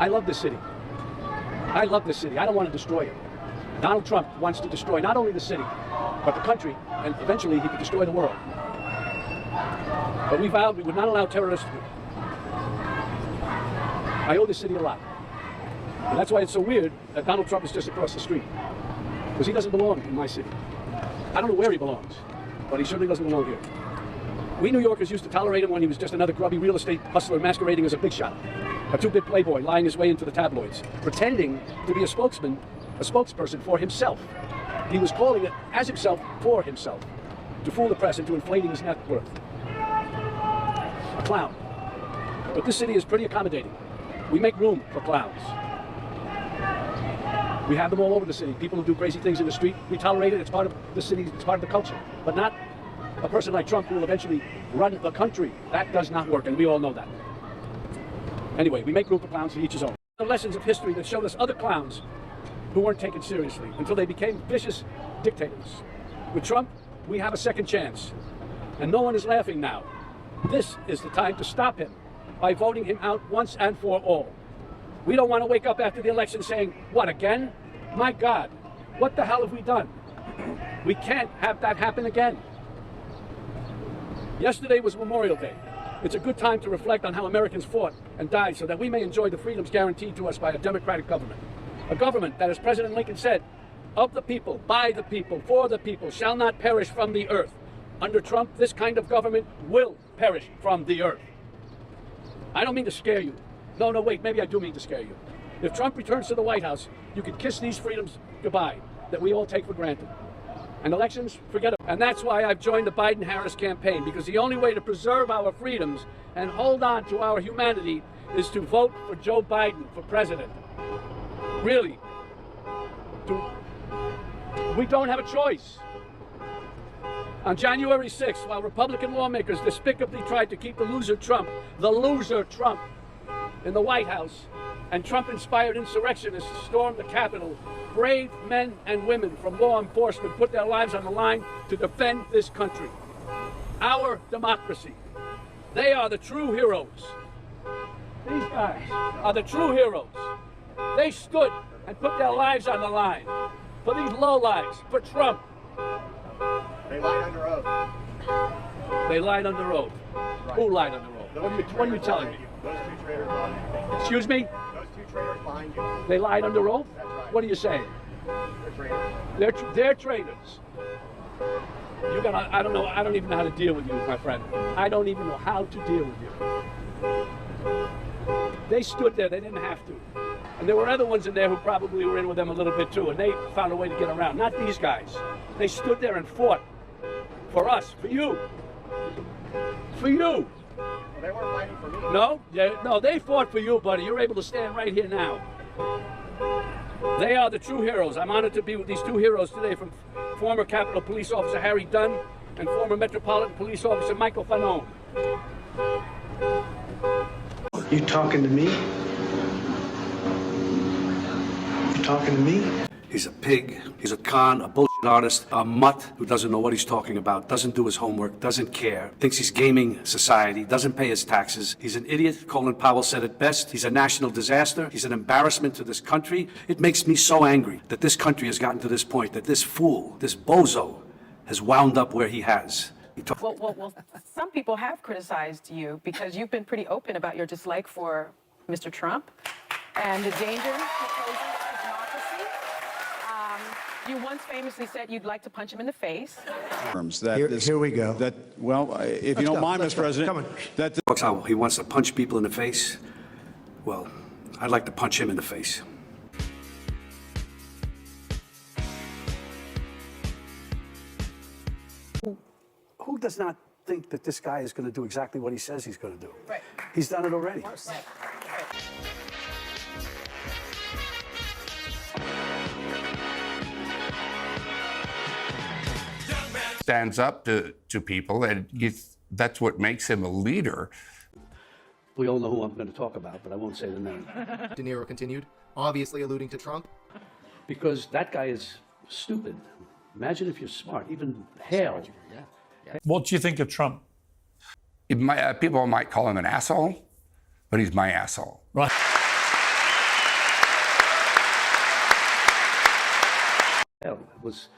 I love this city. I love this city. I don't want to destroy it. Donald Trump wants to destroy not only the city, but the country, and eventually he could destroy the world. But we vowed we would not allow terrorists to. I owe this city a lot. And that's why it's so weird that Donald Trump is just across the street. Because he doesn't belong in my city. I don't know where he belongs, but he certainly doesn't belong here. We New Yorkers used to tolerate him when he was just another grubby real estate hustler masquerading as a big shot. A two-bit playboy lying his way into the tabloids, pretending to be a spokesperson for himself. He was calling it as himself for himself, to fool the press into inflating his net worth. A clown. But this city is pretty accommodating. We make room for clowns. We have them all over the city. People who do crazy things in the street, we tolerate it. It's part of the city, it's part of the culture. But not a person like Trump who will eventually run the country. That does not work, and we all know that. Anyway, we make room for clowns, to each his own. The lessons of history that showed us other clowns who weren't taken seriously until they became vicious dictators. With Trump, we have a second chance, and no one is laughing now. This is the time to stop him by voting him out once and for all. We don't want to wake up after the election saying, what, again? My God, what the hell have we done? We can't have that happen again. Yesterday was Memorial Day. It's a good time to reflect on how Americans fought and died so that we may enjoy the freedoms guaranteed to us by a democratic government. A government that, as President Lincoln said, of the people, by the people, for the people, shall not perish from the earth. Under Trump, this kind of government will perish from the earth. I don't mean to scare you. No, wait, maybe I do mean to scare you. If Trump returns to the White House, you can kiss these freedoms goodbye that we all take for granted. And elections, forget it. And that's why I've joined the Biden-Harris campaign, because the only way to preserve our freedoms and hold on to our humanity is to vote for Joe Biden for president. Really. We don't have a choice. On January 6th, while Republican lawmakers despicably tried to keep the loser Trump, in the White House, and Trump-inspired insurrectionists stormed the Capitol, brave men and women from law enforcement put their lives on the line to defend this country. Our democracy. They are the true heroes. These guys are the true heroes. They stood and put their lives on the line for these lowlives, for Trump. They lied under oath. They lied under oath. Right. Who lied under oath? What are you telling me? Those two traitors behind you. Excuse me? Those two traitors behind you. They lied under oath? That's right. What are you saying? They're traitors. They're traitors. I don't even know how to deal with you, my friend. I don't even know how to deal with you. They stood there, they didn't have to. And there were other ones in there who probably were in with them a little bit too, and they found a way to get around. Not these guys. They stood there and fought for us, for you. For you. Well, they weren't fighting for me. No, they fought for you, buddy. You're able to stand right here now. They are the true heroes. I'm honored to be with these two heroes today, from former Capitol Police Officer Harry Dunn and former Metropolitan Police Officer Michael Fanone. You talking to me? You talking to me? He's a pig, he's a con, a bullshit artist, a mutt who doesn't know what he's talking about, doesn't do his homework, doesn't care, thinks he's gaming society, doesn't pay his taxes. He's an idiot. Colin Powell said it best. He's a national disaster. He's an embarrassment to this country. It makes me so angry that this country has gotten to this point, that this fool, this bozo, has wound up where he has. Well, some people have criticized you because you've been pretty open about your dislike for Mr. Trump and the danger he poses to democracy. You once famously said you'd like to punch him in the face. Here we go. If you don't mind, Mr. President, That's how he wants to punch people in the face. Well, I'd like to punch him in the face. Who does not think that this guy is going to do exactly what he says he's going to do? Right. He's done it already. Stands up to people, and that's what makes him a leader. We all know who I'm going to talk about, but I won't say the name. De Niro continued, obviously alluding to Trump. Because that guy is stupid. Imagine if you're smart, even hell. What do you think of Trump? People might call him an asshole, but he's my asshole. Right. was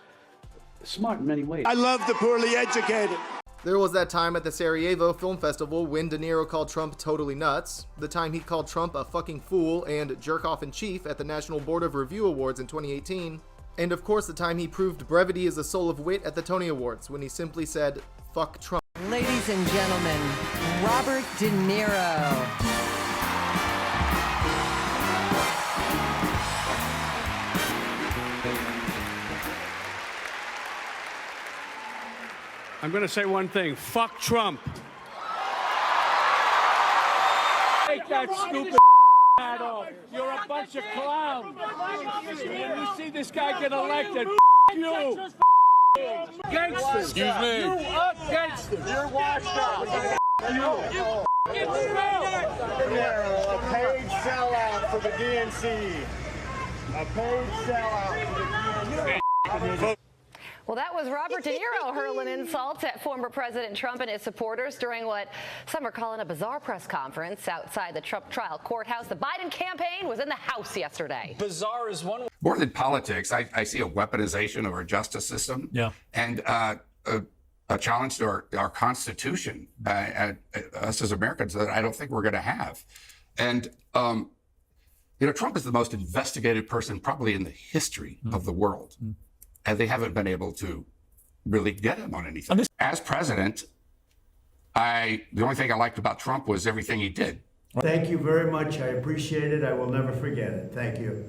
smart in many ways. I love the poorly educated. There was that time at the Sarajevo Film Festival when De Niro called Trump totally nuts, the time he called Trump a fucking fool and jerk-off-in-chief at the National Board of Review Awards in 2018, and of course the time he proved brevity is the soul of wit at the Tony Awards when he simply said, "Fuck Trump." Ladies and gentlemen, Robert De Niro. I'm going to say one thing. Fuck Trump. Take that stupid hat off. You're a bunch of clowns. When you see this guy get elected, you. Gangsters. Excuse me. You are gangsters. You're washed up. You. A paid sellout for the DNC. A paid sellout for the DNC. Well, that was Robert De Niro hurling insults at former President Trump and his supporters during what some are calling a bizarre press conference outside the Trump trial courthouse. The Biden campaign was in the House yesterday. Bizarre is one. More than politics, I see a weaponization of our justice system. Yeah. And a challenge to our Constitution, us as Americans, that I don't think we're going to have. And, Trump is the most investigated person probably in the history of the world. And they haven't been able to really get him on anything. As president, the only thing I liked about Trump was everything he did. Thank you very much. I appreciate it. I will never forget it. Thank you.